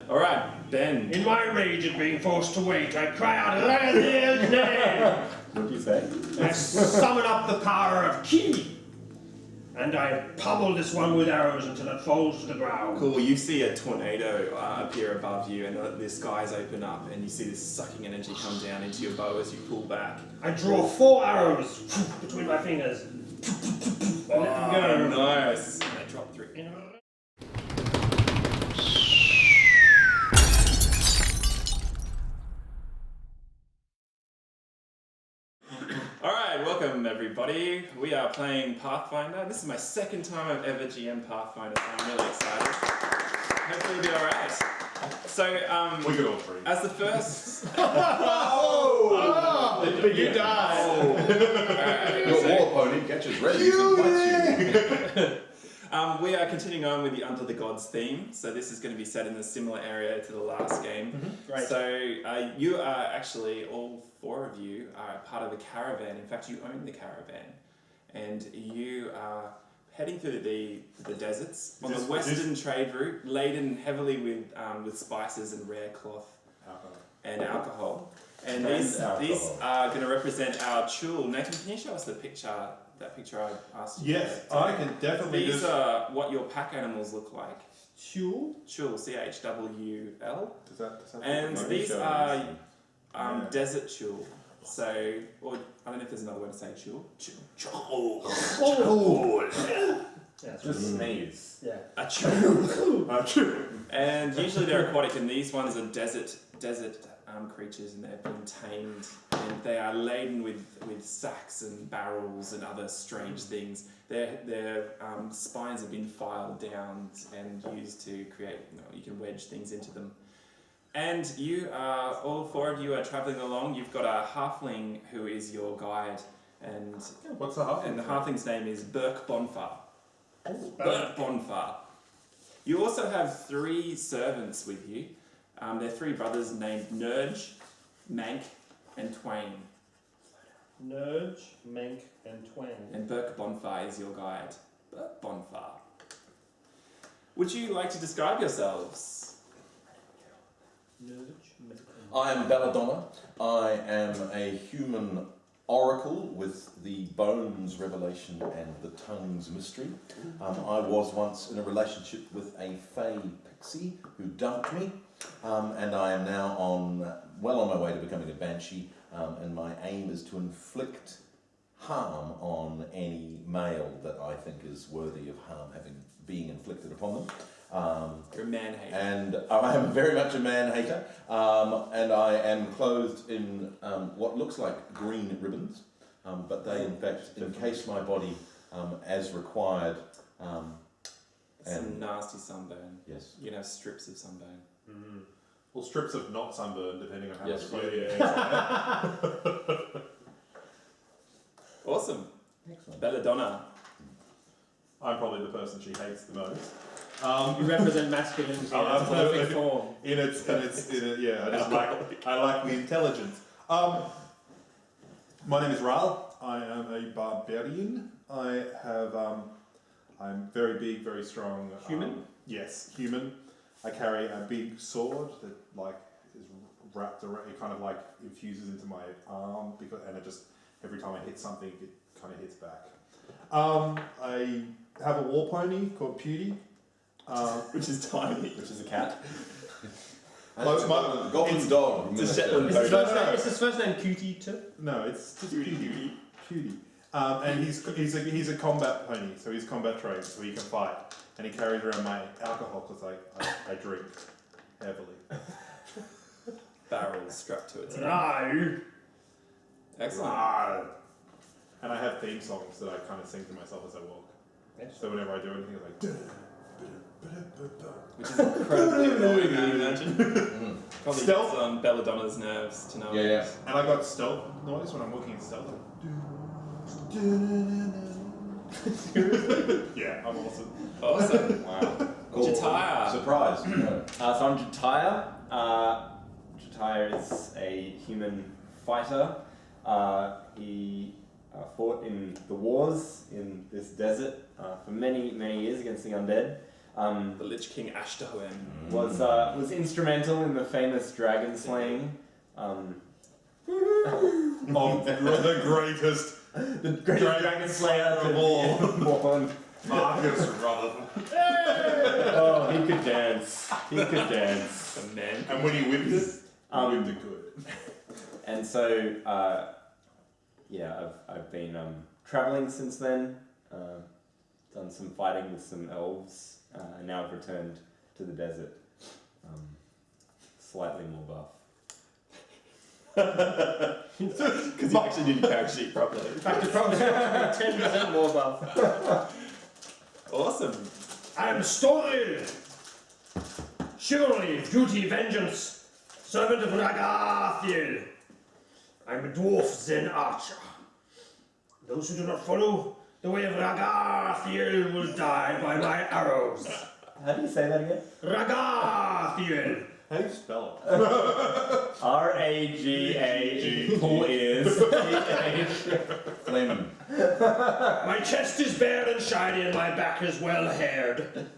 Alright, Ben. In my rage at being forced to wait, I cry out, Raziel's name! What do you say? I summon up the power of Ki, and I pummel this one with arrows until it falls to the ground. Cool, you see a tornado appear above you, and the skies open up, and you see this sucking energy come down into your bow as you pull back. I draw 4 arrows between my fingers. And let them go. Nice. And they drop 3. Alright, welcome everybody. We are playing Pathfinder. This is my second time I've ever GM Pathfinder, so I'm really excited. Hopefully it'll be alright. So, We could all three. as the first... You die. Alright, Your so, war pony catches reddies and bites you. we are continuing on with the Under the Gods theme. So this is going to be set in a similar area to the last game. Right. So you are actually, all 4 of you are part of a caravan. In fact, you own the caravan. And you are heading through the deserts on the western trade route, laden heavily with spices and rare cloth and alcohol. And these are going to represent our chul. Nathan, can you show us that picture I asked you? Yes, I can definitely. These are what your pack animals look like. Chul? Chul, C-H-W-L. Does that And no, these show are me. desert chul. So, or I don't know if there's another way to say chul. Chul. Yeah, that's Just right. sneeze. Yeah. A chul. And usually they're aquatic, and these ones are desert creatures, and they've been tamed, and they are laden with sacks and barrels and other strange things. Their spines have been filed down and used to create, you can wedge things into them. And you are, all 4 of you are travelling along. You've got a halfling who is your guide, and What's the half? and the halfling's name is Burke Bonfar. Burke Bonfar. You also have 3 servants with you. They're 3 brothers named Nerge, Mank, and Twain. Nerge, Menk, and Twain. And Burke Bonfar is your guide. Burke Bonfar. Would you like to describe yourselves? Nerge, Menk, and I am Belladonna. I am a human oracle with the bones revelation and the tongues mystery. I was once in a relationship with a fey pixie who dumped me, and I am now well on my way to becoming a banshee, and my aim is to inflict harm on any male that I think is worthy of harm being inflicted upon them. You're a man-hater. And I am very much a man-hater, and I am clothed in what looks like green ribbons, but they in fact encase my body as required. Some nasty sunburn. Yes. You can have strips of sunburn. Well, strips of not sunburn, depending on how Yes. much clothing it is. Awesome. Excellent. Belladonna. I'm probably the person she hates the most. You represent masculinity in its perfect form. I like the intelligence. My name is Ral. I am a barbarian. I'm very big, very strong. Human? Yes, human. I carry a big sword that is wrapped around. It kind of infuses into my arm and it just every time I hit something, it kind of hits back. I have a war pony called Pewdie. Which is tiny. Which is a cat. Goblin's dog. It's a Shetland Is his pony. first name, is his first name Cutie too? No, it's just Pewdie. Pewdie. And he's a combat pony, so he's combat trained, so he can fight. And he carries around my alcohol because I drink heavily. Barrels strapped to it. No. Excellent. And I have theme songs that I kind of sing to myself as I walk. So whenever I do anything, it's like. Which is incredibly annoying, I imagine. Probably Stealth? gets on Belladonna's nerves to know. Yeah. And I got stealth noise when I'm walking in stealth. Yeah, I'm awesome. Awesome. Wow. Jataya. Surprise. No. So I'm Jataya. Jataya is a human fighter. He fought in the wars in this desert for many, many years against the undead. The Lich King Ashtahoem. was instrumental in the famous dragon slaying. Of the greatest The greatest dragon slayer of all. born. Marcus Rutherford. Oh, he could dance. He could dance. The man. And when he whipped it, he Um, whipped it good. And so, I've been traveling since then. Done some fighting with some elves. And now I've returned to the desert. Slightly more buff. Because you actually did your character sheet properly. In fact, it probably 10% more buff. Awesome. I am Storil. Chivalry, duty, vengeance. Servant of Ragathiel. I am a dwarf Zen archer. Those who do not follow the way of Ragathiel will die by my arrows. How do you say that again? Ragathiel. How do you spell it? R-A-G-A-E. Pull ears. Phlegm. My chest is bare and shiny and my back is well haired.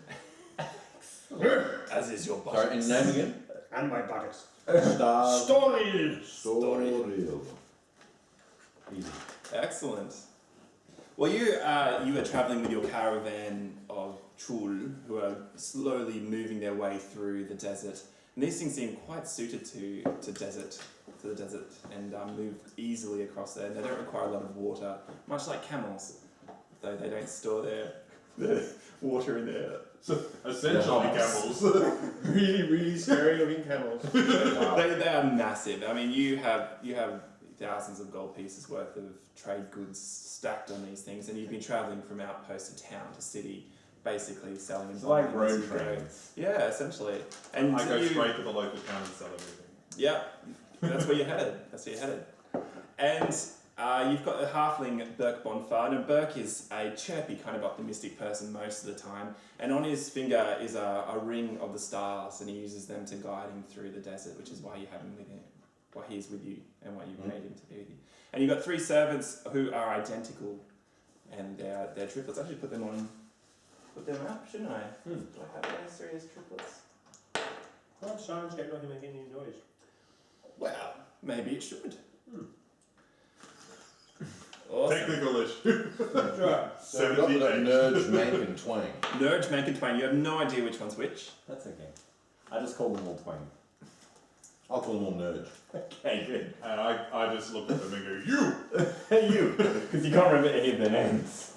As is your body. Sorry, and name again? And my buttocks. Star. Storil. Storil. Easy. Excellent. Well, you were travelling with your caravan of Chul, who are slowly moving their way through the desert. And these things seem quite suited to the desert, and move easily across there. And they don't require a lot of water, much like camels, though they don't store their water in there. So, essentially camels. Really scary looking camels. Wow. They are massive. I mean, you have thousands of gold pieces worth of trade goods stacked on these things, and you've been travelling from outpost to town to city, basically selling and It's like buying as road you go. trains. Yeah, essentially. And I go you, straight to the local town and sell everything. Yep, that's where you're headed. And you've got the halfling Burke Bonfire. And Burke is a chirpy, kind of optimistic person most of the time. And on his finger is a ring of the stars, and he uses them to guide him through the desert, which is why you have him with him, why he's with you, and why you made him to be with you. And you've got 3 servants who are identical, and they're triplets. I should put them up, shouldn't I? Do I have those 3 as triplets? Well, sounds like not making any noise. Well, maybe it should. Awesome. Technical issue. Right. 78. Nerds, Mank and Twang. Nurge, Mank and Twain. You have no idea which one's which. That's okay. I just call them all Twain. I'll call them all nerds. Okay, good. And I just look at them and go, you! You, because you can't remember any of their names.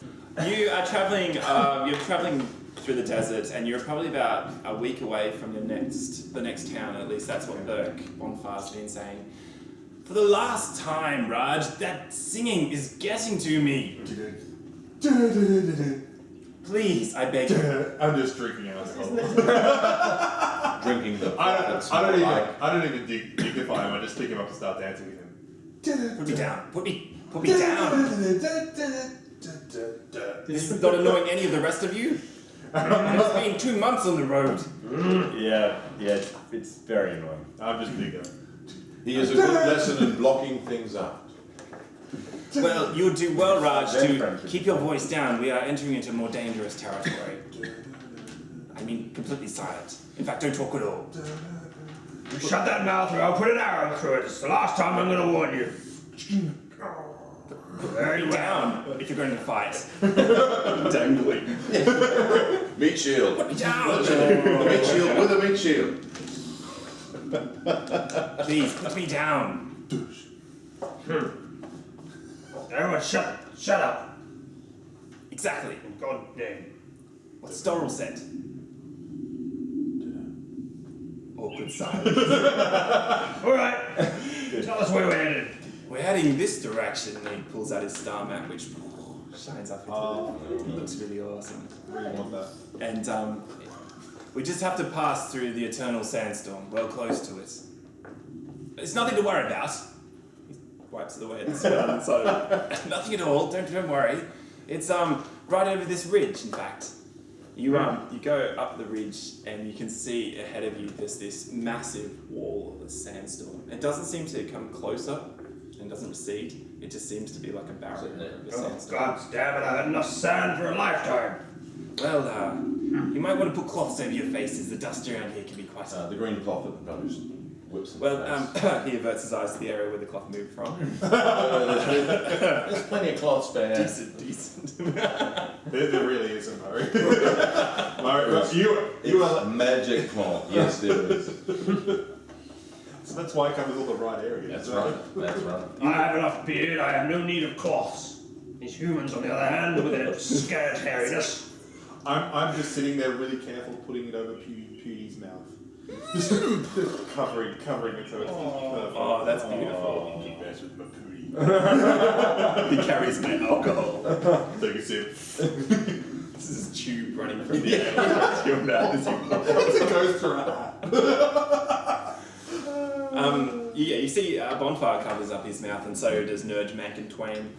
You are traveling. You're traveling through the desert, and you're probably about a week away from the next town. At least that's what Burke Bonfire's been saying. For the last time, Raj, that singing is getting to me. Please, I beg you. I'm just drinking alcohol. Drinking the I don't even dignify him. I just pick him up and start dancing with him. Put me down. Put me down. This is not annoying any of the rest of you. It's been 2 months on the road. Yeah, it's very annoying. I'm just bigger. He is a good lesson in blocking things out. Well, you would do well, Raj, Very to friendly. keep your voice down. We are entering into more dangerous territory. I mean, completely silent. In fact, don't talk at all. You shut that mouth or I'll put an arrow through it. It's the last time I'm going to warn you. Very Put me well. down if you're going to fight. Dangling. Meat shield. Put me down. Meat shield with a meat shield. Please, put me down. Everyone shut up. Exactly. In God's name. What's Storrel said? Awkward silence. Alright. Tell us where we're headed. We're heading this direction, and he pulls out his star map, which shines up into it. It looks really awesome. I really want that. And we just have to pass through the eternal sandstorm, well close to it. It's nothing to worry about. He wipes it away at the sweat, so nothing at all. Don't worry. It's right over this ridge. In fact, you go up the ridge and you can see ahead of you there's this massive wall of sandstorm. It doesn't seem to come closer and doesn't recede. It just seems to be like a barrier of a Oh, sandstorm. God damn it, I've had enough sand for a lifetime. Well, You might want to put cloths over your faces. The dust around here can be quite... The green cloth that Brother's whips in Well, the face. he averts his eyes to the area where the cloth moved from. There's plenty of cloth spare. Decent. There really isn't, Murray. Murray, you are... magic cloth. Yes, there is. So that's why it covers all the right areas. That's right. That's right. I have enough beard, I have no need of cloths. These humans, on the other hand, with their scared hairiness. I'm just sitting there really careful, putting it over Pewdie's mouth. Just covering it so it's perfect. Oh, that's beautiful. You mess with my Pewdie. He carries my alcohol. Take a sip. This is tube running from the air to your mouth as you... It's a ghost rat. Yeah, you see a bonfire covers up his mouth, and so does Nurge, Mac, and Twain.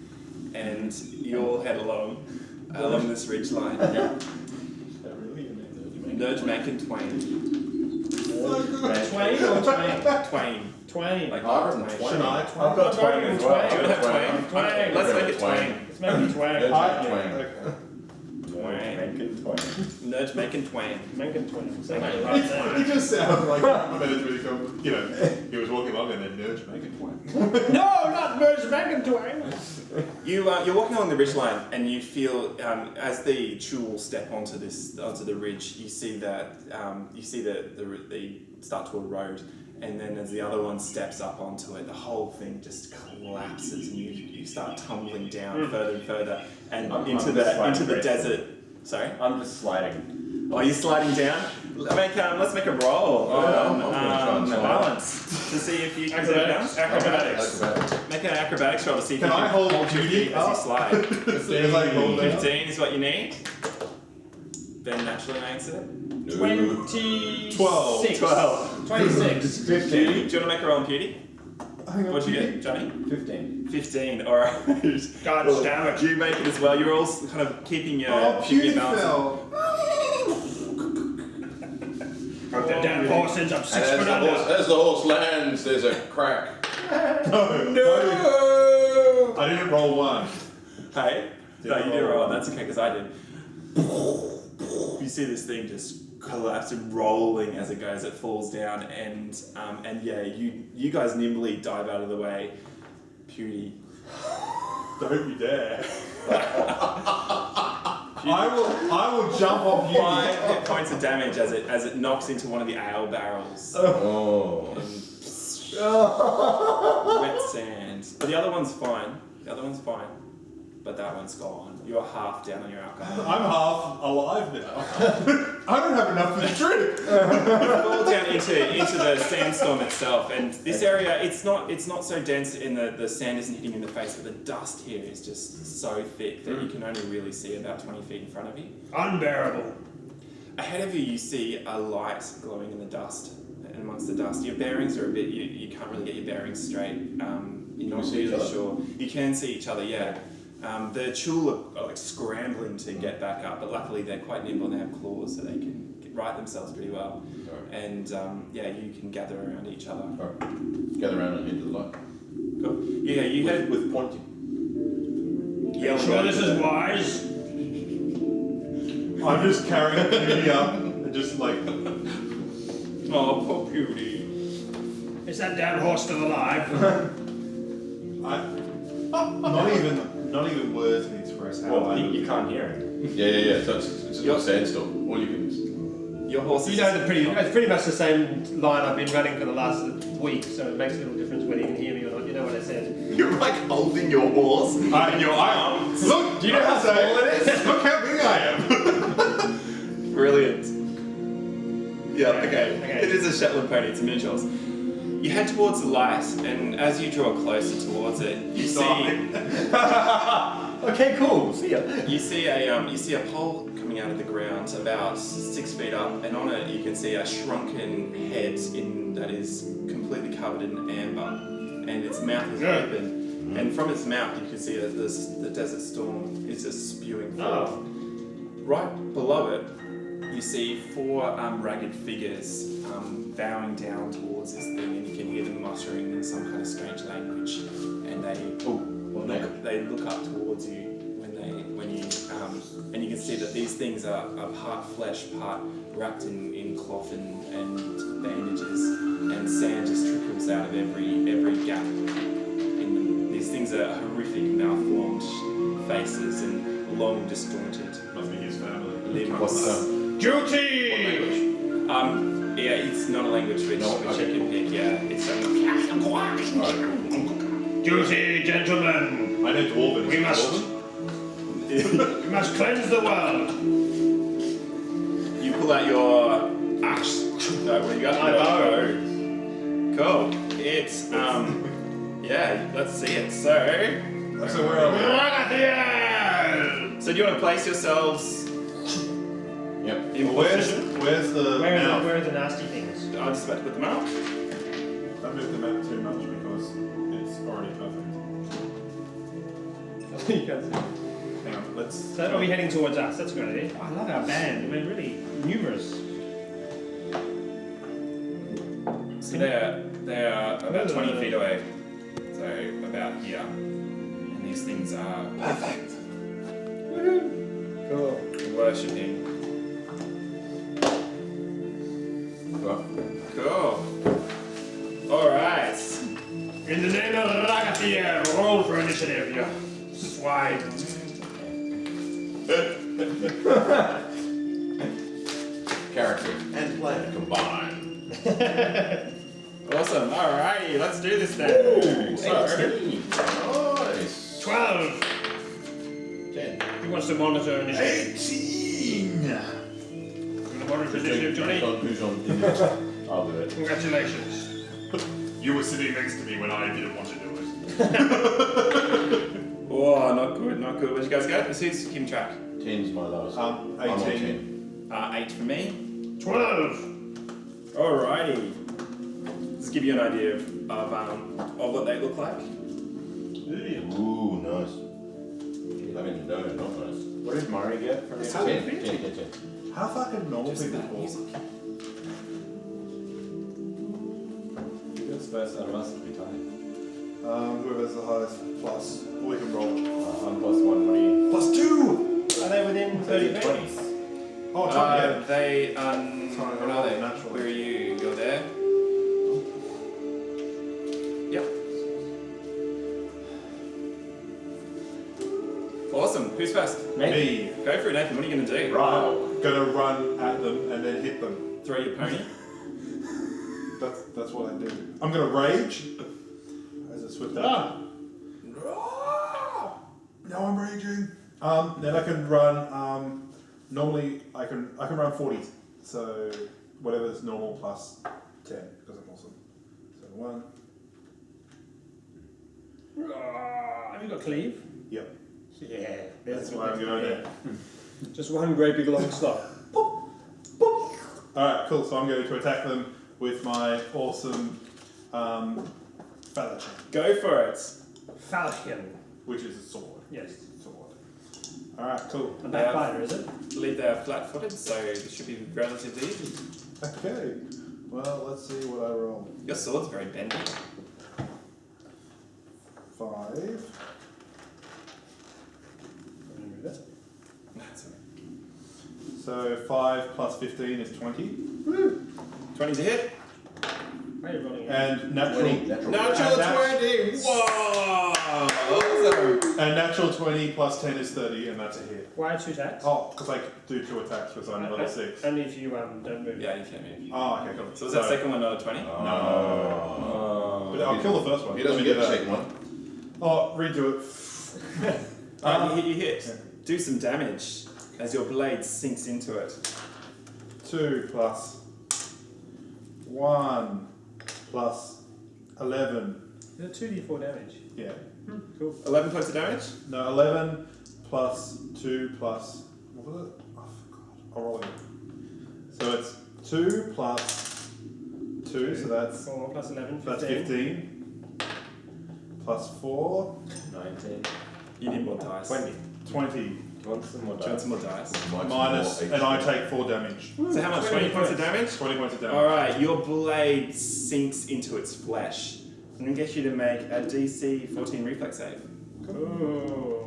And you all head along this ridge line. Nurge, Mac, and Twain. Twain or Twain? Twain. Twain. Like I've Twain. Should I? I've got Twain as well. You would have Twain? Twain. Let's make it Twain. Let's make it Twain. Twain. Nurge, Mac, and Twain. Make it Twain. Say it Twain. right there. It just sounds like that is really cool. You know, he was walking along and then Nurge making one. No, not Merge Megan Twain. You're walking along the ridge line, and you feel as the Chul step onto the ridge, you see that they start to erode, and then as the other one steps up onto it, the whole thing just collapses, and you start tumbling down further and further, and into the desert. Sorry, I'm just sliding. Oh, you're sliding down. Let's make a roll on balance to see if you can Acrobatics. Acrobatics. Make an acrobatics roll to see if Can you I can hold your Judy feet as you up? slide. As I hold down. 15 is what you need. Ben naturally makes it. 26. 12. 26. 15. Do you want to make a roll on beauty? Hang on, What'd you Pewdie. get, Johnny? 15. 15. All right. God damn it. You make it as well. You're all kind of keeping your Pewdie balance. fell. Broke that damn horse ends up 6 And foot under. as the horse lands, there's a crack. No! I didn't roll one. Hey? No, you Did I did roll roll. one? That's okay, because I did. You see this thing just collapse and rolling as it goes. It falls down, and yeah, you guys nimbly dive out of the way. Pewdie. Don't you dare. I will jump off you. 5 hit points of damage as it knocks into one of the ale barrels. Oh. And wet sand. But the other one's fine. But that one's gone. You're half down on your alcohol. I'm half alive now. I don't have enough for the drink. You fall down into the sandstorm itself, and this area it's not so dense in the sand isn't hitting you in the face, but the dust here is just so thick that you can only really see about 20 feet in front of you. Unbearable. Ahead of you, you see a light glowing in the dust, and amongst the dust, your bearings are a bit. You can't really get your bearings straight. You're not see each really other? sure. You can see each other, yeah. The Chul are like scrambling to get back up, but luckily they're quite nimble and they have claws, so they can right themselves pretty well. Alright. And yeah, you can gather around each other. Alright. Gather around and into the light. Cool. Yeah, you head With pointing. You sure this is wise? I'm just carrying Pewdie up and just like. Oh, poor Pewdie. Is that damn horse still alive? Not even words can express how Well, I you can't hear it. Yeah. So it's a little sandstorm. All you can. Your horse is. You know, it's pretty much the same line I've been running for the last week, so it makes little difference whether you can hear me or not. You know what I said. You're like holding your horse in your arms. Look, Do you know how small it is? Look how big I am. Brilliant. Yeah, okay. Okay. It is a Shetland pony, it's a miniature horse. You head towards the light, and as you draw closer towards it, you see Okay, cool. See ya. you see a pole coming out of the ground about 6 feet up, and on it you can see a shrunken head that is completely covered in amber, and its mouth is open, and from its mouth you can see that the desert storm is just spewing forth. Right below it, you see 4 ragged figures bowing down towards this thing, and you can hear them muttering in some kind of strange language, and they look up towards you when you and you can see that these things are part flesh, part wrapped in cloth and bandages, and sand just trickles out of every gap in them. These things are horrific, malformed faces and long, disjointed Must be his family. limbs. What's Duty! what language? Yeah, it's not a language which okay. you can pick. Yeah, it's Duty, gentlemen! I know Dwarven. We must, we must cleanse the world. You pull out your axe. No, what do you got? My bow. Cool. It's yeah. Let's see it. So where are we? Ragathiel! do you want to place yourselves Yep. in position? Where's the mouth? Where are the nasty things? I'm just about to put them out. Don't move the map too much because it's already perfect. You can't see. Hang on, let's. So are we heading towards us? That's a good idea. I love our band. We're really numerous. So they are about 20 feet away. So about here. And these things are Perfect. Cool. worshipping. Well, Cool. Alright. In the name of Ragathiel, roll for initiative, you swine. character and player combined. Awesome. Alrighty, let's do this then. So, 18. Nice. 12. 10. Who wants to monitor initiative? 18! You want to monitor initiative, Johnny? Who's on initiative? I'll do it. Congratulations. You were sitting next to me when I didn't want to do it. oh, not good, not good. Where'd you guys go? Who's keeping track? 10's my lowest. 18. I'm on 10. 8 for me. 12. Alrighty. Just give you an idea of what they look like. Ooh, nice. I mean, no, not nice. What did Mari get from your 10. 10. How far can normal Just people that fall? music. Who goes first out of us if we tie? Whoever's the highest plus. We can roll. I'm +1, what are you? +2! Are they within 30 feet? 20. Oh, yeah. They, Sorry, where are they? natural. Where are you? You're there? Yep. Awesome. Who's first? Me. Go for it, Nathan. What are you going to do? Right. Gonna run at them and then hit them. Throw your pony? That's what I do. I'm gonna rage. As a swift action. Now I'm raging. Then I can run. Normally I can run 40. So whatever's normal plus 10 because I'm awesome. So 1. Have you got cleave? Yep. Yeah. That's why I'm going there. Just one great big long slot. Alright, cool. So I'm going to attack them with my awesome Falchion, Go for it. Falcon. which is a sword. Yes. Sword. Alright, cool. A backbiter, is it? I believe they are flat-footed, so this should be relatively easy. Okay. Well, let's see what I roll. Your sword's very bendy. 5. That's all right. So 5 plus 15 is 20. 20's a hit. Why are you rolling it? And natural 20. Natural. Natural And 20! Whoa! Awesome! and natural 20 plus 10 is 30, and that's a hit. Why 2 attacks? Oh, because I do 2 attacks because I'm level 6. Only if you don't move. Yeah, you can't move. Oh, okay, cool. So was that second one not a 20? Oh. But I'll kill the first one. He doesn't Let me get do the that. second one. Oh, redo it. You hit. Do some damage as your blade sinks into it. 2 plus 1 plus 11. Is it 2d4 damage? Yeah. Cool. 11 points of damage? No, 11 plus 2 plus. What was it? Oh, God. I'll roll it. So it's 2 plus 2, so that's 4 plus 11, 15. That's 15. Plus 4. 19. You need more dice. 20. 20. Do you want some more Do you want dice? some more dice? Minus, and I take 4 damage. So how much? 20 points of damage? 20 points of damage. Alright, your blade sinks into its flesh. I'm going to get you to make a DC 14 reflex save. Ooh.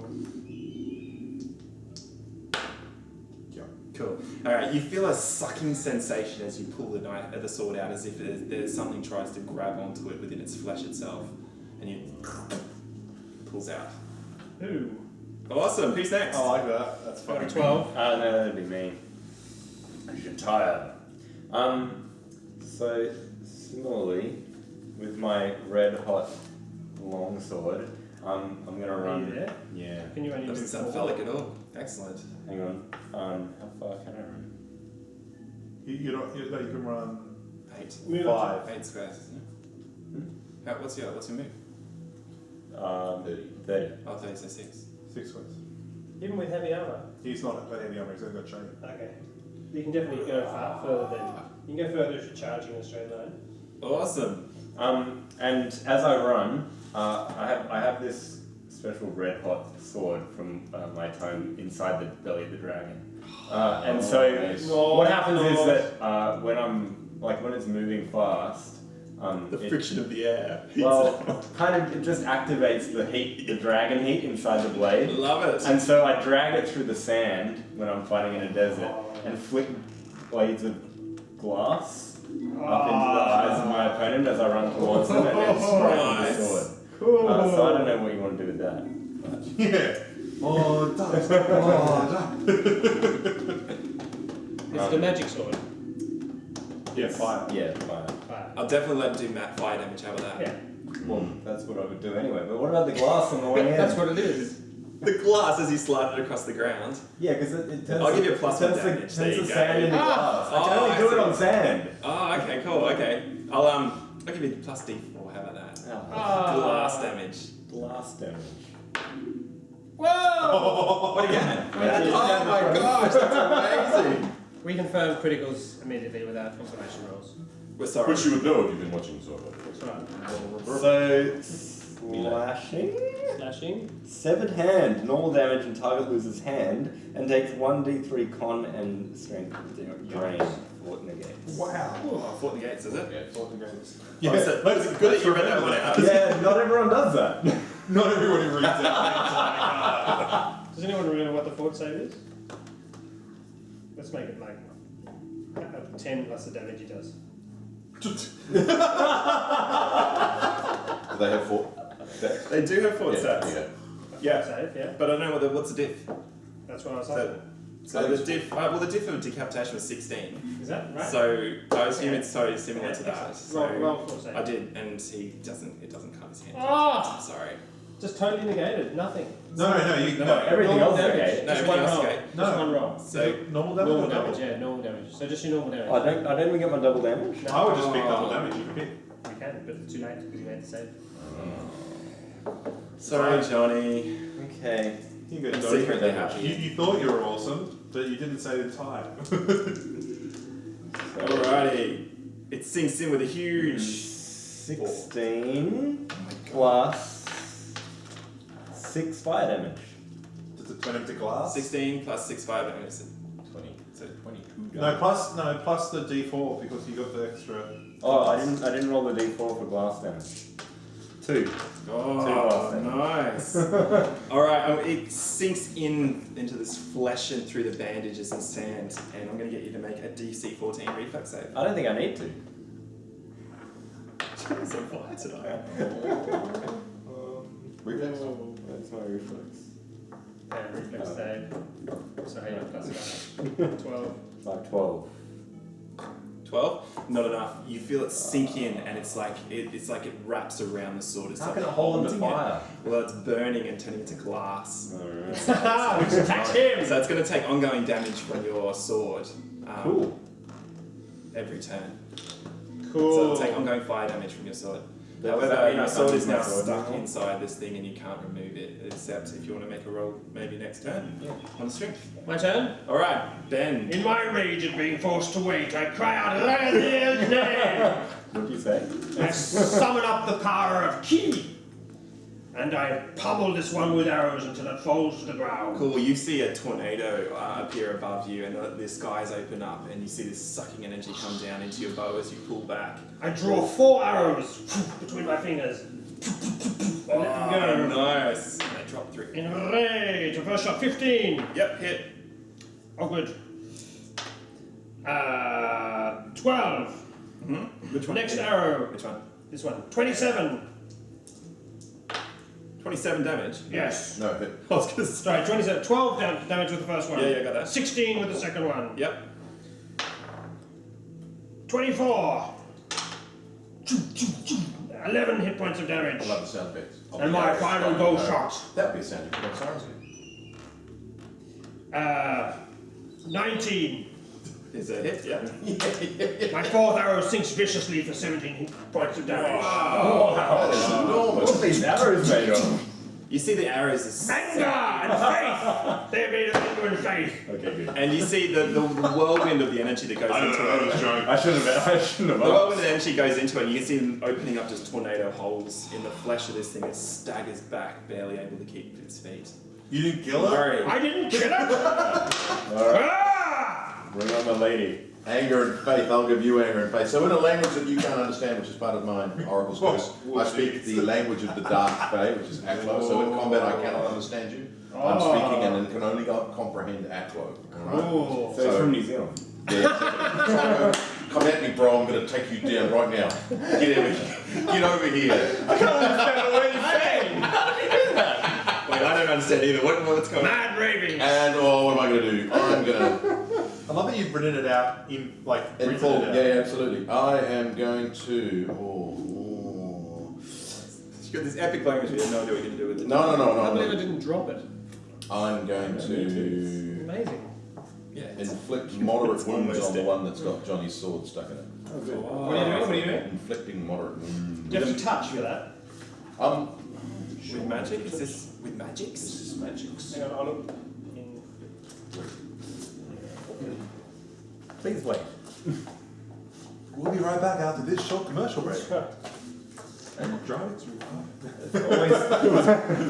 Cool. All right, you feel a sucking sensation as you pull the sword out, as if there's something tries to grab onto it within its flesh itself, and you pulls out. Ooh. Awesome. Who's next? I like that. That's Got funny. a 12. No, that'd be me. You're tired. So similarly, with my red hot longsword, I'm gonna Are you run. there? Yeah. Can you only Doesn't do sound 4? phallic at all. Excellent. Hang on. How far can I run? You can run 8. Move up 5. 8 squares, isn't it? What's your move? 30. Oh, 30, so 6. 6 squares. to- Even with heavy armour? He's not at heavy armor, he's only got chain. Okay. You can definitely go further then. You can go further if you're charging in a straight line. Awesome. And as I run, I have this special red hot sword from my time inside the belly of the dragon. And so what happens is that when it's moving fast, The friction of the air. it just activates the heat, the dragon heat inside the blade. Love it. And so I drag it through the sand when I'm fighting in a desert and flick blades of glass up into the eyes of my opponent as I run towards them and then strike with the sword. Cool. So I don't know what you want to do with that. Yeah. Oh, dust. Oh, It's the magic sword. yeah, fire. Yeah, fine. Fire. I'll definitely let him do fire damage. How about that? Yeah. Well, that's what I would do anyway. But what about the glass on the way in? That's what it is. The glass as you slide it across the ground. Yeah, because it turns. I'll give you a plus it turns one the, damage. turns There you the go. sand into glass. I can Oh, only I do it see. on sand. Oh, okay, cool. Okay, I'll give you plus D4. How about that? Glass damage. Glass damage. Whoa! What again? Oh my gosh, that's amazing. We confirm criticals immediately without confirmation rolls. We're sorry. Which you would know if you've been watching Zorro. That's right. So slashing. Slashing. Severed hand. Normal damage and target loses hand and takes 1d3 con and strength drain. Fort negates. Wow. Oh, Fort Gates, is it? Yeah. Yeah, Oh, so it's good that you read that one out. Yeah, not everyone does that. Not everybody reads that. Does anyone remember what the fort save is? Let's make it like 10 plus the damage he does. Do they have 4? They do have fort stats. Yeah. Yeah. Save, yeah. But I don't know what's the diff. That's what I was So, saying. so the diff. The diff of decapitation was 16. Is that right? So I assume it's totally similar to that. So roll fort save. I did, and it doesn't cut his hand. Oh! Sorry. Just totally negated. Nothing. No, Everything Normal else is damage. okay. No, Just one everything else roll. is okay. Just one roll. So normal damage. Normal or double? damage, yeah, normal damage. So just your normal damage. I don't even get my double damage. I would just pick double damage. You can pick. You can, but it's too late because you made the save. sorry, Johnny. Okay. You go, I'm Johnny. secretly happy. You thought you were awesome, but you didn't say the time. Alrighty. It sinks in with a huge 16 plus 6 fire damage. Does it turn into glass? 16 plus 6 fire damage. 20. So 22. No, plus the D4 because you got the extra. Oh, I didn't roll the d4 for glass damage. 2. Oh, nice. Alright, it sinks into this flesh and through the bandages and sand, and I'm going to get you to make a DC 14 reflex save. I don't think I need to. Jeez, I'm fine tonight. Reflex? That's my reflex. And reflex save. So how you plus that? 12. Like 12. 12? Not enough. You feel it sink in, and it's like it wraps around the sword. It's How like can it hold haunting in the fire? it. Well, it's burning and turning into glass. Haha, we attack him! So it's going to take ongoing damage from your sword. Cool. Every turn. Cool. So it'll take ongoing fire damage from your sword. Does However, that mean your I sword can't is use my now sword stuck anymore? inside this thing and you can't remove it, except if you want to make a roll maybe next turn on strength. My turn? Alright, Ben. In my rage at being forced to wait, I cry out Lanathiel's name! What do you say? I summon up the power of Ki! And I pummel this one with arrows until it falls to the ground. Cool, you see a tornado appear above you and the skies open up and you see this sucking energy come down into your bow as you pull back. I draw 4 arrows between my fingers. And let them go. Nice. And they drop through. In rage, a first shot, 15. Yep, hit. Oh, good. 12. Which one? Next arrow. Which one? This one. 27. 27 damage. Yes. No, hit. I was gonna say. Sorry, 27. 12 damage with the first one. Yeah, got that. 16 with the second one. Yep. 24. 11 hit points of damage. I love the sound effects. And my final bow shot. That would be a sound effect. Sorry. 19. Is a hit, yeah. My fourth arrow sinks viciously for 17 hit points of damage. That is enormous. What are these arrows made of? You see the arrows as Anger and faith! They're made of anger and faith. Okay, good. and you see the whirlwind of the energy that goes into it. I shouldn't have. The whirlwind of the energy goes into it, and you can see them opening up just tornado holes in the flesh of this thing. It staggers back, barely able to keep its feet. You didn't kill her? Sorry. I didn't kill it! Bring on the lady. Anger and faith, I'll give you anger and faith. So in a language that you can't understand, which is part of my Oracle's curse, I speak the language of the Dark Fae, which is Aklo. So in combat I cannot understand you. I'm speaking and can only comprehend Aklo. Oh. So it's from New Zealand. Yeah, so come at me, bro, I'm going to take you down right now. Get over here. Get over here. I can't understand a word you're saying. How did you do that? Wait, I don't understand either. What's going on? Mad raving! And, oh, what am I going to do? I'm going to... I love that you've written it out in, like, In written full, it out. yeah, absolutely. I am going to... You've got this epic language, but you have no idea what you're going to do with it. I can't believe I No. didn't drop it. I'm going to Amazing. Yeah. inflict moderate It's wounds almost on the it. one that's got Johnny's sword stuck in it. What are you doing? What are you doing? Inflicting moderate wounds. Do you have to touch for that? With magic? Is this with magics? This is magics. Hang on, I'll look. In... Please wait. We'll be right back after this short commercial break. Drive through.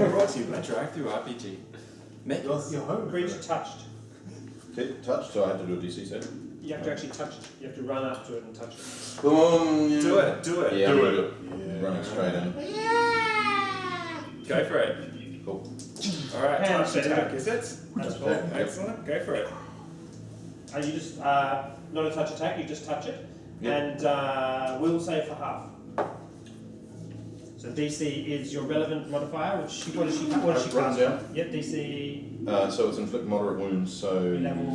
Brought to you by Drive Through RPG. Make You're home. Creature touched. Okay, touch, so I have to do a DC save. You have to actually touch it. You have to run up to it and touch it. Boom! Yeah. Do it, do it. Yeah, I'm Do gonna it. do it. Running straight in. Go for it. Cool. Alright, Hand touch save. attack, is it? That's cool. Okay. Excellent, go for it. You just, not a touch attack, you just touch it. Yeah. And will save for half. So DC is your relevant modifier, what does she Runs cast? down. Yep, DC So it's inflict moderate wounds, so level.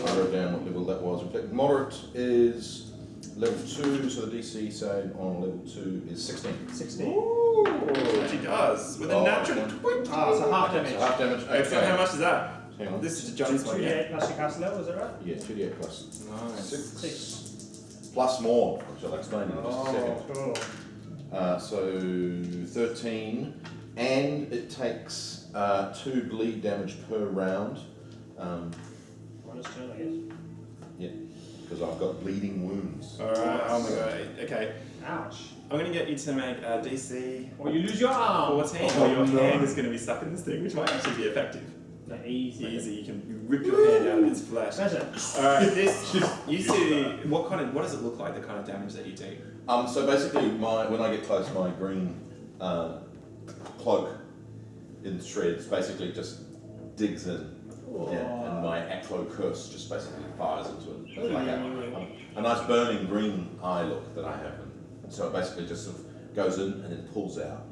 I wrote down what level that was. Inflict moderate is level 2, so the DC save on level 2 is 16. 16. Ooh, she does. With a Oh, natural okay. 20. So half damage. So half damage. Excellent, how much is that? Hang on. This is Johnny's one, yeah? 2d8 plus your cast level, is that right? Yeah, 2d8 plus Nice. 6. plus more, which I'll explain in just a second. Cool. So 13, and it takes 2 bleed damage per round. Minus turn, I guess. Yeah, because I've got bleeding wounds. Alright, oh my god, okay. Ouch. I'm gonna get you to make a DC Or you lose your arm. 14, or your hand is gonna be stuck in this thing, which might actually be effective. No, easy. Easy, you can rip your hand out of its flesh. Pleasure. Alright, this, you see, what does it look like, the kind of damage that you do? So basically, when I get close, my green cloak in shreds basically just digs in. Yeah, and my Aklo curse just basically fires into it. It's like a nice burning green eye look that I have. And so it basically just sort of goes in and then pulls out.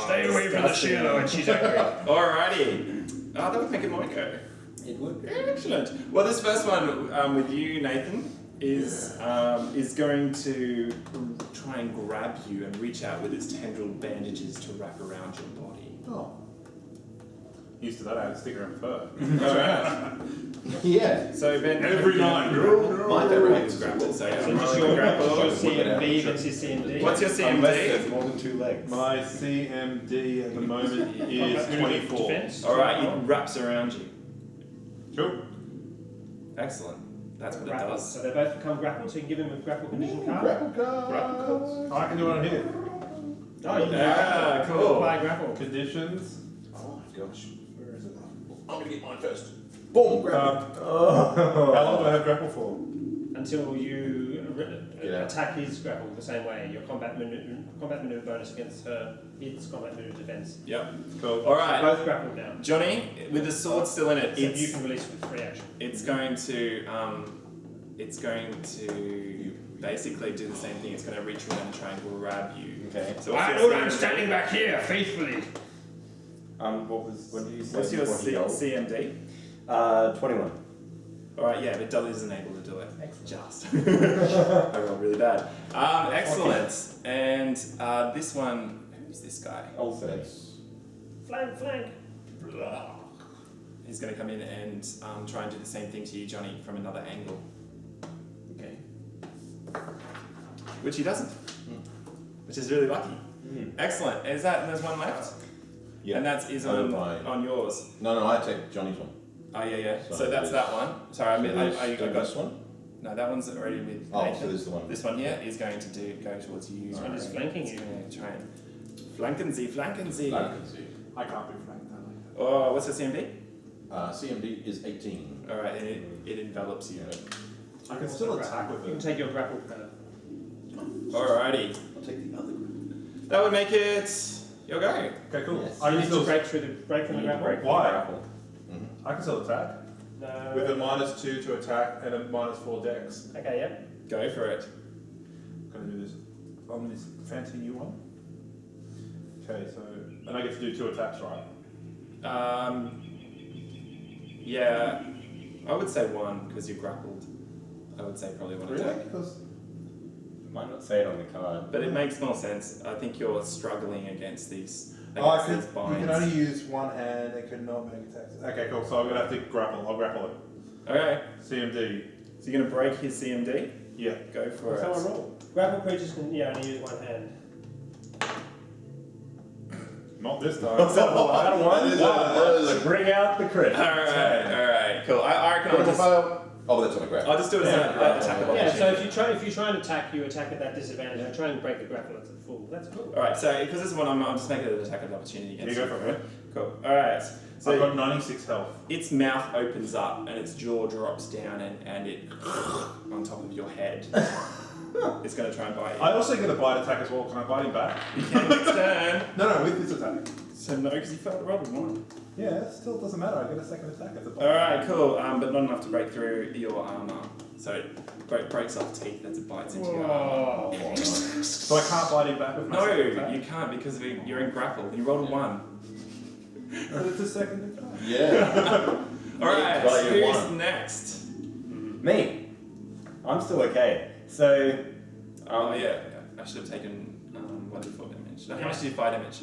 Stay away from the shadow and she's angry. Alrighty. Oh, that would make it my go. It would. Excellent. Well, this first one with you, Nathan, is going to try and grab you and reach out with its tendril bandages to wrap around your body. Oh. Used to that, I had to stick around fur. Alright. Yeah. So Ben, Every night. My favourite is grapple. So So just your grapple. CMD against your CMD. What's your Unless CMD? there's more than 2 legs. My CMD at the moment is 24. Defense. Alright, it wraps around you. Cool. Excellent. That's what it Grapple. does. So they both become grappled, so you can give him a grapple condition card. Grapple cards. Oh, I can do it on here. Oh, you can cool. apply grapple. Conditions. Oh my gosh. Where is it? I'm gonna get mine first. Boom, grab it. How long do I have grapple for? Until you Yeah. attack his grapple the same way. Your combat maneuver bonus against her hits combat maneuver defense. Yep. Cool. Alright. Both grappled now. Johnny, with the sword still in it, Except you can release with free action. it's going to it's going to basically do the same thing. It's going to reach around and try and grab you. Okay. So I what's know your I'm CMD? standing back here faithfully. What did you say? What's your before he yelled? CMD? 21. Alright, yeah, but Dolly isn't able to do it. Just. I rolled really bad. Excellent. And this one, who's this guy? Also. Flank. He's going to come in and try and do the same thing to you, Johnny, from another angle. Okay. Which he doesn't. Which is really lucky. Excellent. There's one left? Yeah. And that's on yours. No, I take Johnny's one. Oh, yeah. So So that's there's- that one. Sorry, I got this one. No, that one's already with Oh, Nathan. so this is the one. This one here is going to go towards you. This one is flanking you. Try and flanken Sie. I can't be flanked that way. Oh, what's the CMD? CMD is 18. Alright, and it envelops you. I can still attack with You can it. take your grapple pad. Alrighty. I'll take the other group. That would make it your go. Okay, cool. Yes. I You can need still to break from the grapple. Why? I can still attack No. with a -2 to attack and a -4 dex. Okay, yeah. Go for it. Gonna do this on this fancy new one. Okay, so and I get to do 2 attacks, right? Yeah, I would say one because you're grappled. I would say probably one attack. Because Might not say it on the card. But it makes more sense. I think you're struggling against these. you can only use one hand and cannot make attacks. Okay, cool. So I'm gonna have to grapple. I'll grapple it. Okay, CMD. so you're going to break his CMD? Yeah. Go for What's it. our roll? Grapple creatures can only use one hand. Not this time. Bring out the crit. Alright, cool. I reckon I'll Critical just, fail. Oh, that's on a grab. I'll just do it as an attack of Yeah, so opportunity. if you try and attack, you attack at that disadvantage. You try and break the grapple at the full. That's cool. Alright, so because this is one, I'm just making it an attack of opportunity against You go for it. Cool. Alright. So I've So got 96 health. its mouth opens up and its jaw drops down and it on top of your head. It's going to try and bite you. I also get a bite attack as well. Can I bite him back? You can next turn. No, with this attack. So no, because you failed to roll with one. Yeah, it still doesn't matter. I get a second attack as a bite. Alright, cool. But not enough to break through your armor. So it breaks off teeth as it bites into your armor. Whoa. So I can't bite him back with my No, second attack? you can't because you're in grapple. You rolled a 1. But it's a second attack. Yeah. Alright, Right, you who's won. next? Me. I'm still okay. So, Oh yeah, I should have taken 1d4 damage. No, how much did you 5 damage?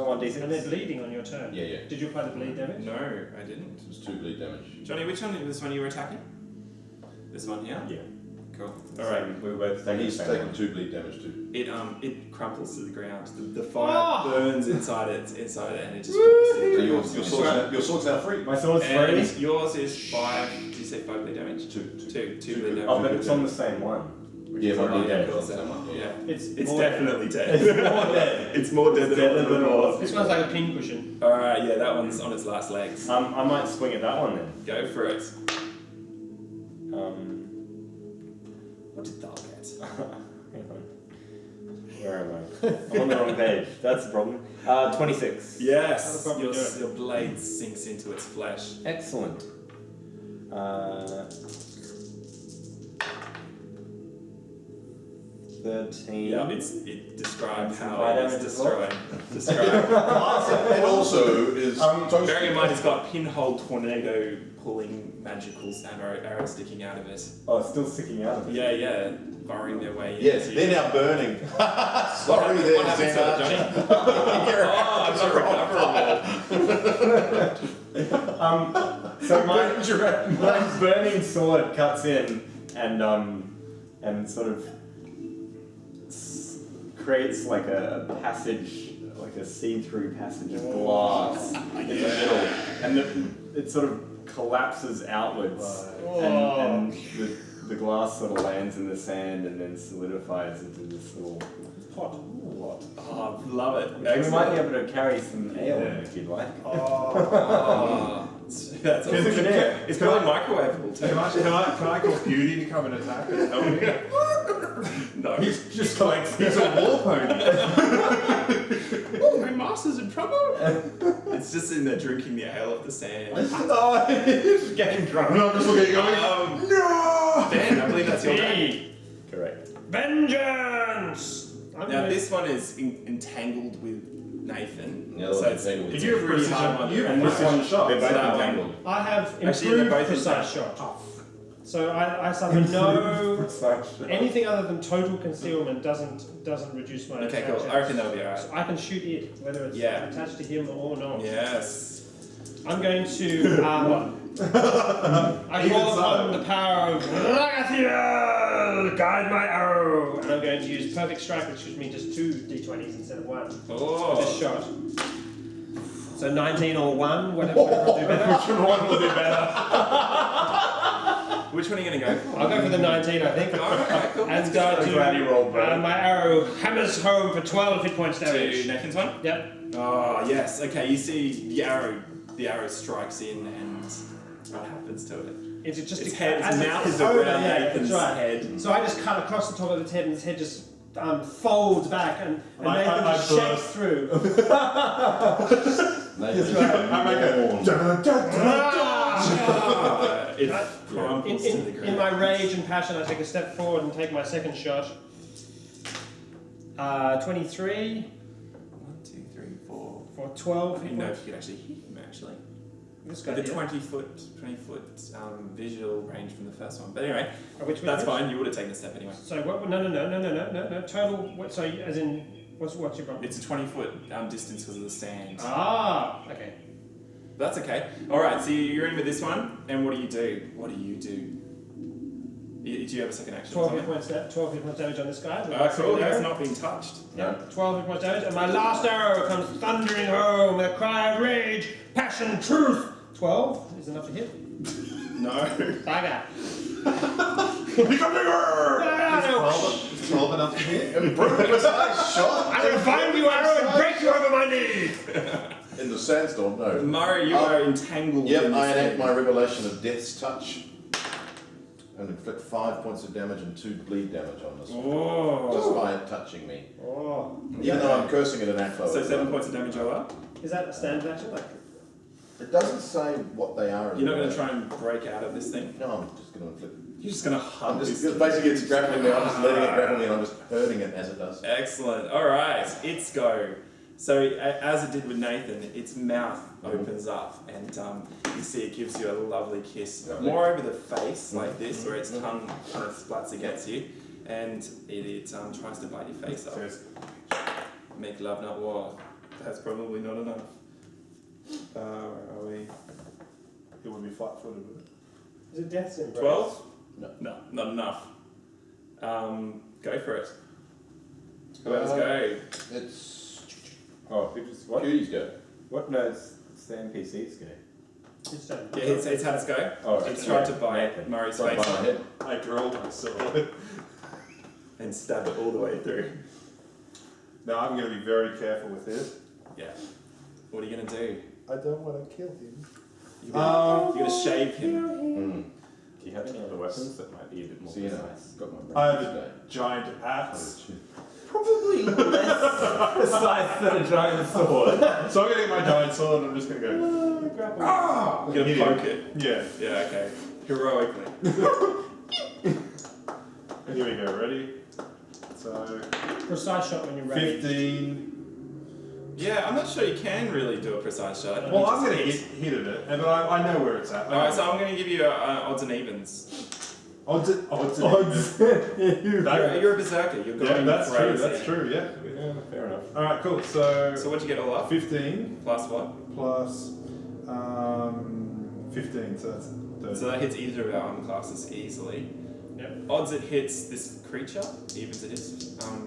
1d6. And they're bleeding on your turn. Yeah. Did you apply the bleed damage? No, I didn't. It was 2 bleed damage. Johnny, which one? This one you were attacking? This one here? Yeah. Cool. Alright, we were both And taking he's the same taken one. 2 bleed damage too. It crumples to the ground. The fire Oh! burns inside it, and it just So falls to the ground. your sword's now free. My sword's free. And yours is 5. Did you say 5 bleed damage? 2. 2 bleed damage. Oh, but it's on the same one. Which Yeah, is my already bleed dead. damage Cool, is on the same one. yeah. It's It's more definitely dead. It's more dead. It's more dead than dead all than the all. others. This one's like a pincushion. Alright, yeah, that one's on its last legs. I might swing at that one then. Go for it. What did Thal get? Hang on. Where am I? I'm on the wrong page. That's the problem. 26. Yes, That'll probably your, do it. your blade sinks into its flesh. Excellent. 13. Yeah, it describes And how fire it is damage as well? destroyed. It also is toasted. Bearing in mind, it's got pinhole tornado pulling magical arrow sticking out of it. Oh, it's still sticking out of it. Yeah, burrowing their way Yes, into they're now burning. Sorry What there, happens to it, Xena. Johnny? Oh, I'm not recoverable. So my burning sword cuts in and sort of creates like a passage, like a see-through passage of glass in the middle, and it sort of collapses outwards, and the glass sort of lands in the sand and then solidifies into this little pot. Oh, love it. We Excellent. might be able to carry some ale in if you'd like. Oh, that's awesome. It's probably microwavable too. Can I call Beauty to come and attack and help me? No. He's just like, he's a war pony. Oh, my master's in trouble. It's just in there drinking the ale of the sand. Oh, he's getting drunk. I'm just looking at you going, no! Ben, I believe that's your name. Me. Correct. Vengeance! Now this one is entangled with Nathan. Yeah, so it's entangled. it's You have a pretty hard precision. one. You to have crack. precision shot. They're both that one. entangled. I have Actually, they're improved both precise entangled. shot. So I suffer no... Precise. Anything other than total concealment doesn't reduce my Okay, attack cool. I chance. reckon that'll be alright. So I can shoot it, whether it's Yeah. attached to him or not. Yes. I'm going to I call upon the power of Ragathiel, guide my arrow, and I'm going to use perfect strike, which gives me just 2 d20s instead of 1 for this Oh. shot. So 19 or 1, whatever will do better. One will do better. Which one are you going to go for? I'll go for the 19, I think. Alright, cool. And I'm glad you rolled, bro. my arrow hammers home for 12 hit points To damage. Nathan's one? Yep. Oh, yes. Okay, you see the arrow strikes in and what happens to it? It's just Its a- head, its as mouth it's is over, around yeah, Nathan's that's right. head. So I just cut across the top of its head, and its head just folds back, and Nathan just shakes burst. through. Nathan's I make a It crumples to the ground. In my rage and passion, I take a step forward and take my second shot. 23 1, 2, 3, 4. for I 12 don't hit even know points. if you could actually hit him actually. This guy The here. 20 foot visual range from the first one. But anyway, Which that's fine. You would have taken the step anyway. So what? No. Total. What? So as in, what's your problem? It's a 20 foot distance because of the sand. Ah, okay. That's okay. All right. So you're in with this one, and what do you do? What do you do? Do you have a second action? 12 hit points. 12 hit points damage on this guy. Cool. That's Arrow. not being touched. No. 12 hit points damage, and my last arrow comes thundering home with a cry of rage, passion, truth. 12 is enough to hit. No. Bugger. Become bigger! It's 12 enough to hit. Precise shot. I'm gonna find you, arrow, and break you over my knee. In the sandstorm, no. Murray, you are entangled. Yep, in I this enact thing. my revelation of Death's Touch and inflict 5 points of damage and 2 bleed damage on this one. Just Oh. by it touching me. Oh. Even though I'm cursing it in act So 7 points of damage all up. Is that a standard action? Like, It doesn't say what they are. You're not going to try and break out of this thing. No, I'm just going to inflict. You're just going to hug I'm this. just basically it's grappling me. I'm just letting it grapple me, and I'm just hurting it as it does. Excellent. All right, its go. So as it did with Nathan, its mouth opens up, and you see it gives you a lovely kiss, Lovely. more over the face like this, where its tongue kind of splats against you, and it tries to bite your face off. Says, Make love, not war. That's probably not enough. Where are we? it would be flat-footed, would it? is it death symbol? 12? No. No, not enough. Go for it. Whoever's go. It's Oh, who just what? Cutie's go. What? No, it's the NPC's game. It's done. Yeah, it's had its go. Oh, It's tried to bite Nathan. Murray's Right face by my off head. I drilled myself. and stab it all the way through. Now I'm going to be very careful with this. Yeah. What are you going to do? I don't want to kill him. You're gonna shave him. Mm. Do you have any other weapons that might be a bit more So you know, precise? got my brain I have today. a giant axe. Probably less precise than a giant sword. So I'm going to get my giant sword and I'm just going to go, ah! You're gonna Hit him. poke it. Yeah. Yeah, okay. Heroically. And here we go, ready? So, Precise shot when you're ready. 15. Yeah, I'm not sure you can really do a precise shot. Well, You I'm just going to hit at it, but I know where it's at. Alright, so I'm gonna give you odds and evens. Odds. You're a berserker. You're Yeah, going that's true. crazy. That's true. Yeah. Yeah, fair enough. All right, cool. So So what'd you get all up? 15 Plus what? plus 15, so that's 30. So that hits either of our armor classes easily. Yep. Odds it hits this creature, evens it hits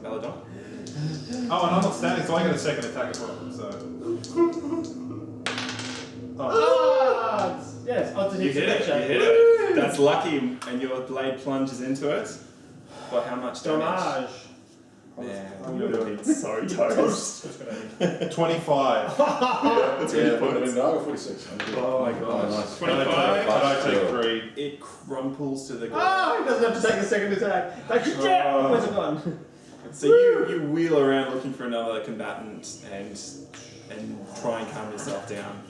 Belladon. Oh, and I'm not standing, so I get a second attack as well. So. Oh. Yes, odds to You hit hit the it. You hit it. That's lucky, and your blade plunges into it. For how much damage? Damage. Yeah, I'm you would gonna have been so toast. That's what I did. 25. That's Yeah, really but I points. mean, no, 46. Oh my gosh. nice. 25. But I take 3. It crumples to the ground. Oh, he doesn't have to take a second attack. Like, yeah, where's it gone? So you wheel around looking for another combatant and try and calm yourself down.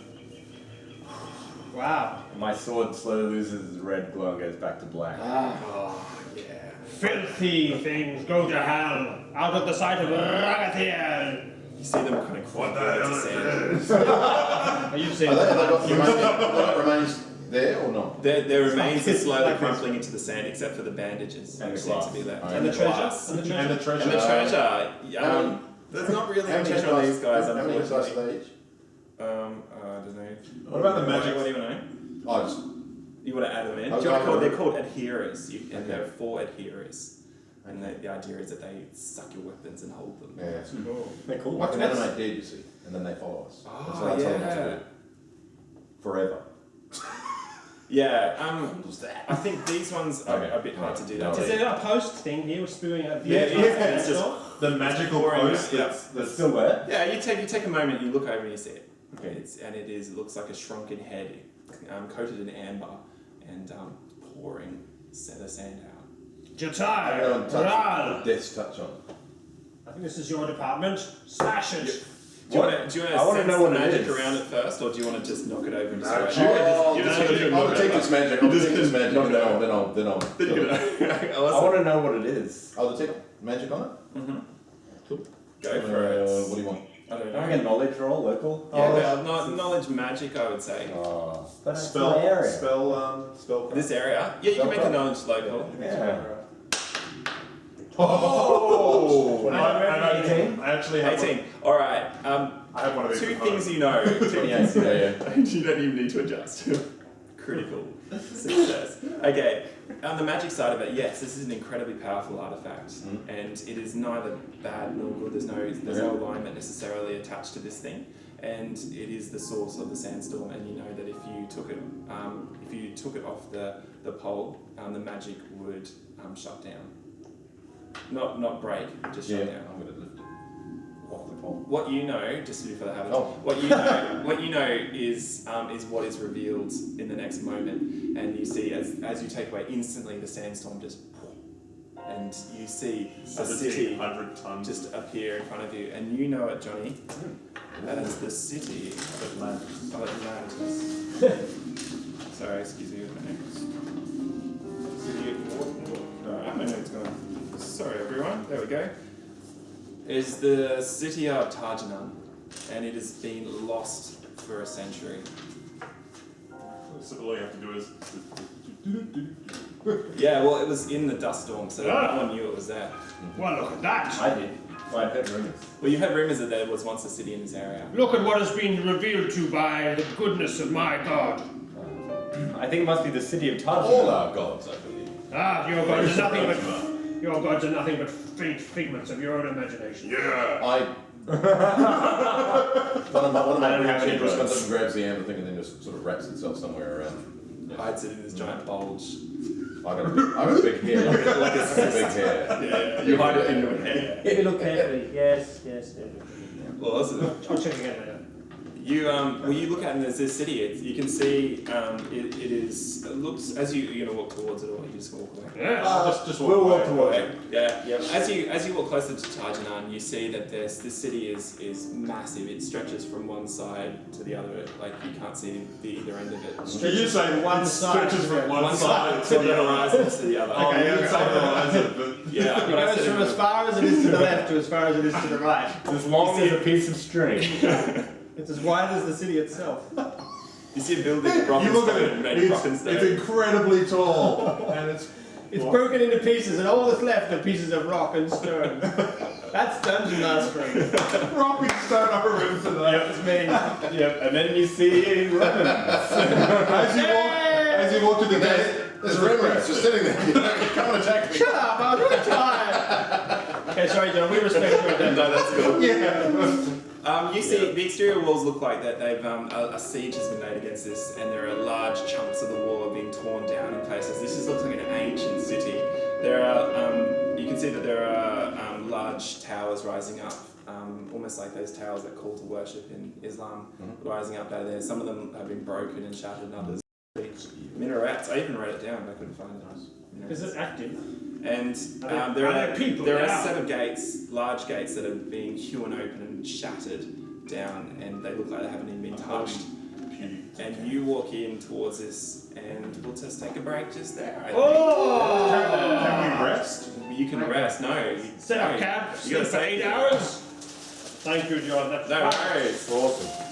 Wow. My sword slowly loses its red glow and goes back to black. Oh yeah. Filthy things, go to hell. Out of the sight of Ragathiel. You see them kind of crawl into sand. Are you saying That remains there or not? Their remains are slowly crumpling into the sand, except for the bandages And that the seem to glass. be left. And the treasure? glass. And the treasure? And the treasure. And the treasure. There's not really a treasure on these guys, How many dice unfortunately. are they each? I don't know. What about the magic? What do you want to know? Oh, just You want to add them in? Oh, Do you want to no, call, no. they're called adherers, and Okay. there are 4 adherers. And the idea is that they suck your weapons and hold them. yeah. They're cool. Like an animate dead, you see, and then they follow us. Oh, That's what I tell them yeah. to do. Forever. Yeah, What was that? I think these ones are Okay. a bit hard to do No that. Is too. there a post thing here spewing out Yeah, it's just The magical pouring post out, yeah. that's Still there? Yeah, you take a moment, you look over and you see it. Okay. It looks like a shrunken head, coated in amber, and pouring the sand out. I'm Jatai, going to Ral. touch Death's touch on. I think this is your department. Smash it. Do you want to I wanna sense know the what it magic is. around it first, or do you want to just knock it over and No, destroy you- it? I'll detect its magic. I'll detect its magic, knock and it then I'll Then kill you're it. gonna- I want to know what it is. I'll detect magic on it. Go for it. What do you want? I don't I know. like a knowledge roll, local. Yeah, knowledge magic, I would say. Oh, but it's spell my area. spell. This area? Yeah, you can make a knowledge local. Yeah. Oh! I actually have 18. Alright, I have one of these. two at home. things you know. 28, yeah. You don't even need to adjust. Critical success. Okay, on the magic side of it, yes, this is an incredibly powerful artifact, and it is neither bad nor good. There's no alignment necessarily attached to this thing, and it is the source of the sandstorm. And you know that if you took it off the pole, the magic would shut down. Not break, just shut down. I'm going to lift it off the pole. What you know, just to do for the habit, Oh. what you know is what is revealed in the next moment, and you see as you take away instantly the sandstorm just, and you see the city 100 tons. just appear in front of you, and you know it, Johnny, as the city of Atlantis. Sorry, excuse me with my notes. City of I have my notes going. Sorry, everyone. There we go. Is the city of Tarjanan, and it has been lost for a century. So all you have to do is. Yeah, well, it was in the dust storm, so no one knew it was there. Well, look at that. I did. Well, I've heard rumors. Well, you heard rumors that there was once a city in this area. Look at what has been revealed to by the goodness of my God. I think it must be the city of Taj. All our gods, I believe. Ah, your gods are nothing but faint figments of your own imagination. Yeah! One of my I don't have any just comes roads. up and grabs the amber thing and then just sort of wraps itself somewhere around. Yeah. Hides it in this giant bulge. I got a big hair. Like a big hair. Yeah, you hide it in your hair. If you look carefully, yes. Well, listen. I'll check again later. You look at it and there's this city. You can see it looks as you're gonna walk towards it, or you just walk away. Yes. Just We'll walk towards Okay. Yeah. As you walk closer to Tarjanan, you see that this city is massive. It stretches from one side to the other. Like you can't see either end of it. Did you say one it side stretches from One one side side to the horizon to the other. Oh, you didn't say the horizon, but. Yeah, It but I goes said from it as far as it is to the left to as far as it is to the right. As long as a piece of string. It's as wide as the city itself. You see a building of rock You and look at stone, it, made of rock and it's stone. incredibly tall, and it's. It's broken into pieces, and all that's left are pieces of rock and stone. That's dungeon mastering. Rock and stone, I remember that. It's me. Yep, and then you see lemons. As you walk to the gate, There's a rim rat just sitting there. Come and attack me. Shut up! I was really tired. Okay, sorry, John. We respect your death. No, that's cool. yeah. You see, the exterior walls look like that they've a siege has been made against this, and there are large chunks of the wall are being torn down in places. This just looks like an ancient city. There are, you can see that there are large towers rising up, almost like those towers that call to worship in Islam, rising up out of there. Some of them have been broken and shattered, and others. Minarets. I even wrote it down, but I couldn't find it. Is it active? And Are there there people there now? are 7 gates, large gates that are being hewn open and shattered down, and they look like they haven't even been touched. And you walk in towards this, and we'll just take a break just there. I think. Can we rest? You can rest. No. Set up no. camp. You gotta Sleep for say 8 hours. Thank you, John. That's No worries. Awesome.